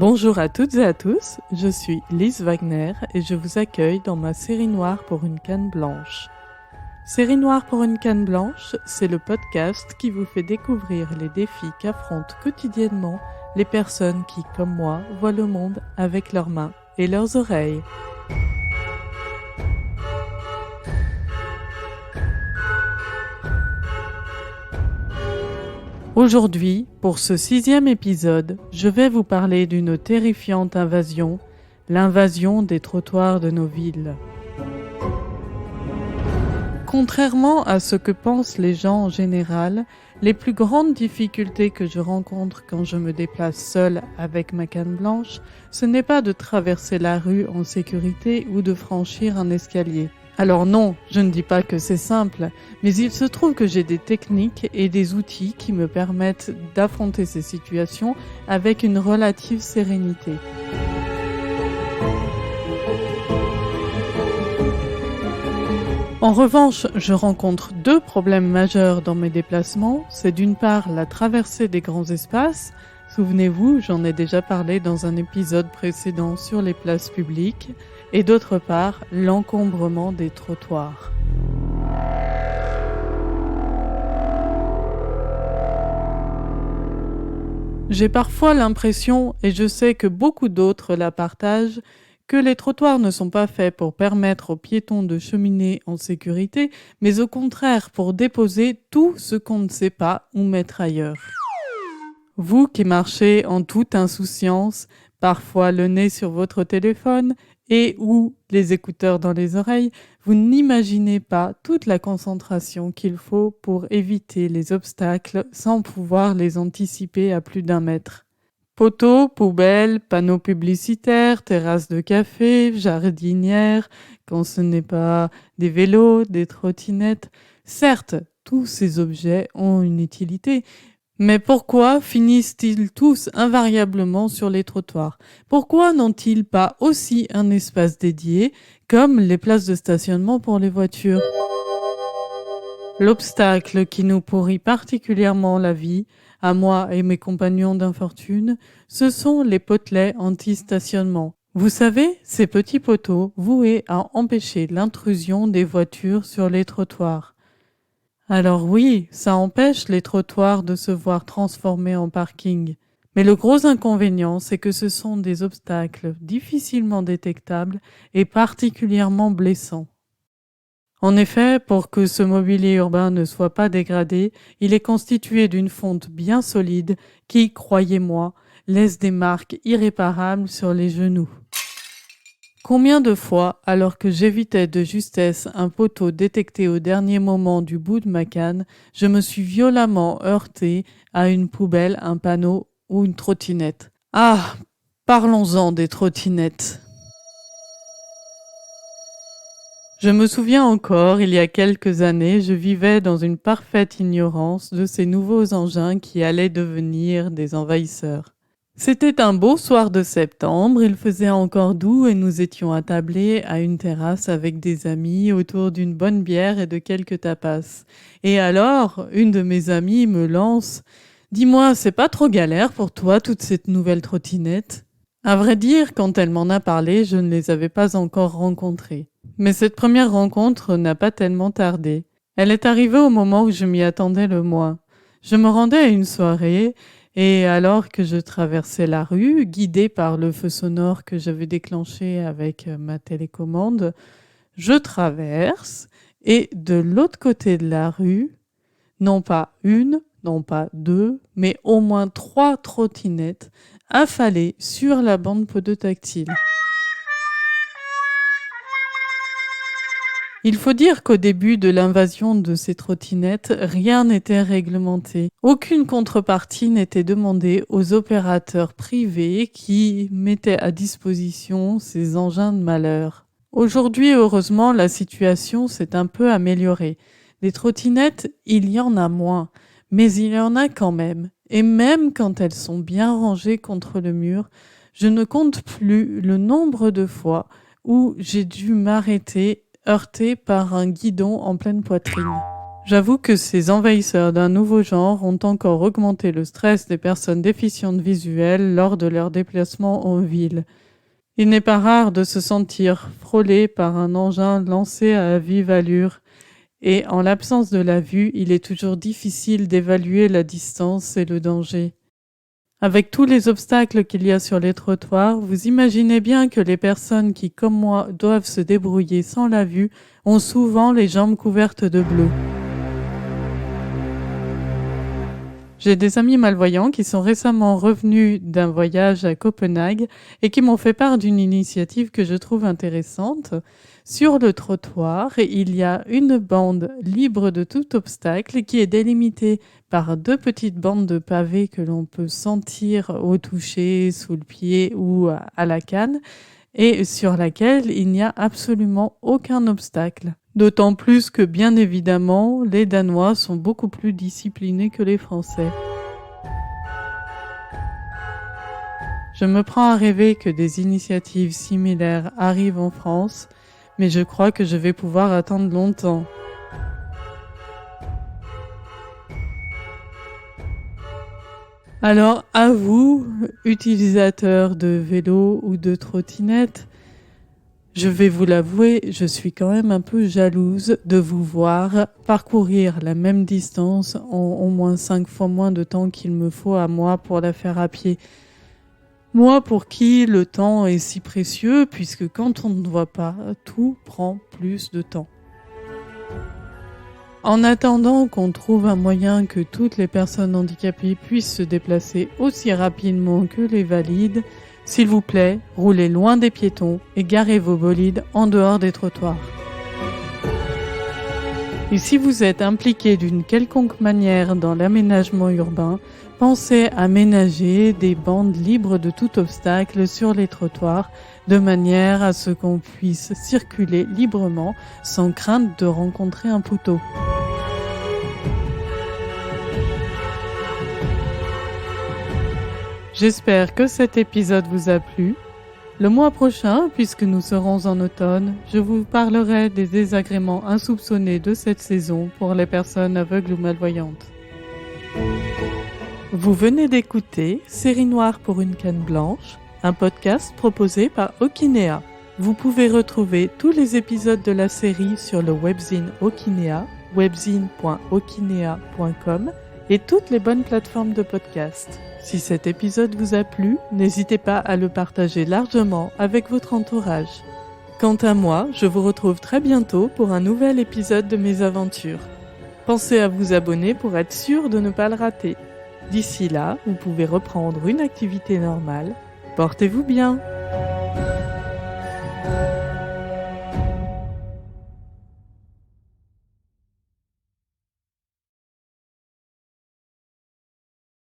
Bonjour à toutes et à tous, je suis Lise Wagner et je vous accueille dans ma série noire pour une canne blanche. Série noire pour une canne blanche, c'est le podcast qui vous fait découvrir les défis qu'affrontent quotidiennement les personnes qui, comme moi, voient le monde avec leurs mains et leurs oreilles. Aujourd'hui, pour ce 6e épisode, je vais vous parler d'une terrifiante invasion, l'invasion des trottoirs de nos villes. Contrairement à ce que pensent les gens en général, les plus grandes difficultés que je rencontre quand je me déplace seule avec ma canne blanche, ce n'est pas de traverser la rue en sécurité ou de franchir un escalier. Alors non, je ne dis pas que c'est simple, mais il se trouve que j'ai des techniques et des outils qui me permettent d'affronter ces situations avec une relative sérénité. En revanche, je rencontre deux problèmes majeurs dans mes déplacements. C'est d'une part la traversée des grands espaces. Souvenez-vous, j'en ai déjà parlé dans un épisode précédent sur les places publiques. Et d'autre part, l'encombrement des trottoirs. J'ai parfois l'impression, et je sais que beaucoup d'autres la partagent, que les trottoirs ne sont pas faits pour permettre aux piétons de cheminer en sécurité, mais au contraire pour déposer tout ce qu'on ne sait pas où mettre ailleurs. Vous qui marchez en toute insouciance, parfois le nez sur votre téléphone et ou les écouteurs dans les oreilles, vous n'imaginez pas toute la concentration qu'il faut pour éviter les obstacles sans pouvoir les anticiper à plus d'1 mètre. Poteaux, poubelles, panneaux publicitaires, terrasses de café, jardinières, quand ce n'est pas des vélos, des trottinettes. Certes, tous ces objets ont une utilité, mais pourquoi finissent-ils tous invariablement sur les trottoirs ? Pourquoi n'ont-ils pas aussi un espace dédié, comme les places de stationnement pour les voitures ? L'obstacle qui nous pourrit particulièrement la vie, à moi et mes compagnons d'infortune, ce sont les potelets anti-stationnement. Vous savez, ces petits poteaux voués à empêcher l'intrusion des voitures sur les trottoirs. Alors oui, ça empêche les trottoirs de se voir transformés en parking. Mais le gros inconvénient, c'est que ce sont des obstacles difficilement détectables et particulièrement blessants. En effet, pour que ce mobilier urbain ne soit pas dégradé, il est constitué d'une fonte bien solide qui, croyez-moi, laisse des marques irréparables sur les genoux. Combien de fois, alors que j'évitais de justesse un poteau détecté au dernier moment du bout de ma canne, je me suis violemment heurté à une poubelle, un panneau ou une trottinette. Ah, parlons-en des trottinettes. Je me souviens encore, il y a quelques années, je vivais dans une parfaite ignorance de ces nouveaux engins qui allaient devenir des envahisseurs. C'était un beau soir de septembre, il faisait encore doux et nous étions attablés à une terrasse avec des amis autour d'une bonne bière et de quelques tapas. Et alors, une de mes amies me lance « Dis-moi, c'est pas trop galère pour toi toute cette nouvelle trottinette ?» À vrai dire, quand elle m'en a parlé, je ne les avais pas encore rencontrés. Mais cette première rencontre n'a pas tellement tardé. Elle est arrivée au moment où je m'y attendais le moins. Je me rendais à une soirée et alors que je traversais la rue, guidée par le feu sonore que j'avais déclenché avec ma télécommande, je traverse et de l'autre côté de la rue, non pas une, non pas deux, mais au moins 3 trottinettes affalées sur la bande podotactile. Il faut dire qu'au début de l'invasion de ces trottinettes, rien n'était réglementé. Aucune contrepartie n'était demandée aux opérateurs privés qui mettaient à disposition ces engins de malheur. Aujourd'hui, heureusement, la situation s'est un peu améliorée. Les trottinettes, il y en a moins, mais il y en a quand même. Et même quand elles sont bien rangées contre le mur, je ne compte plus le nombre de fois où j'ai dû m'arrêter heurté par un guidon en pleine poitrine. J'avoue que ces envahisseurs d'un nouveau genre ont encore augmenté le stress des personnes déficientes visuelles lors de leurs déplacements en ville. Il n'est pas rare de se sentir frôlé par un engin lancé à vive allure, et en l'absence de la vue, il est toujours difficile d'évaluer la distance et le danger. Avec tous les obstacles qu'il y a sur les trottoirs, vous imaginez bien que les personnes qui, comme moi, doivent se débrouiller sans la vue, ont souvent les jambes couvertes de bleu. J'ai des amis malvoyants qui sont récemment revenus d'un voyage à Copenhague et qui m'ont fait part d'une initiative que je trouve intéressante. Sur le trottoir, il y a une bande libre de tout obstacle qui est délimitée par 2 petites bandes de pavés que l'on peut sentir au toucher, sous le pied ou à la canne, et sur laquelle il n'y a absolument aucun obstacle. D'autant plus que, bien évidemment, les Danois sont beaucoup plus disciplinés que les Français. Je me prends à rêver que des initiatives similaires arrivent en France, mais je crois que je vais pouvoir attendre longtemps. Alors, à vous, utilisateurs de vélos ou de trottinettes, je vais vous l'avouer, je suis quand même un peu jalouse de vous voir parcourir la même distance en au moins 5 fois moins de temps qu'il me faut à moi pour la faire à pied. Moi, pour qui le temps est si précieux, puisque quand on ne voit pas, tout prend plus de temps. En attendant qu'on trouve un moyen que toutes les personnes handicapées puissent se déplacer aussi rapidement que les valides, s'il vous plaît, roulez loin des piétons et garez vos bolides en dehors des trottoirs. Et si vous êtes impliqué d'une quelconque manière dans l'aménagement urbain, pensez à aménager des bandes libres de tout obstacle sur les trottoirs, de manière à ce qu'on puisse circuler librement sans crainte de rencontrer un poteau. J'espère que cet épisode vous a plu. Le mois prochain, puisque nous serons en automne, je vous parlerai des désagréments insoupçonnés de cette saison pour les personnes aveugles ou malvoyantes. Vous venez d'écouter Série Noire pour une canne blanche, un podcast proposé par Okinea. Vous pouvez retrouver tous les épisodes de la série sur le webzine Okinea, webzine.okinea.com et toutes les bonnes plateformes de podcast. Si cet épisode vous a plu, n'hésitez pas à le partager largement avec votre entourage. Quant à moi, je vous retrouve très bientôt pour un nouvel épisode de mes aventures. Pensez à vous abonner pour être sûr de ne pas le rater. D'ici là, vous pouvez reprendre une activité normale. Portez-vous bien!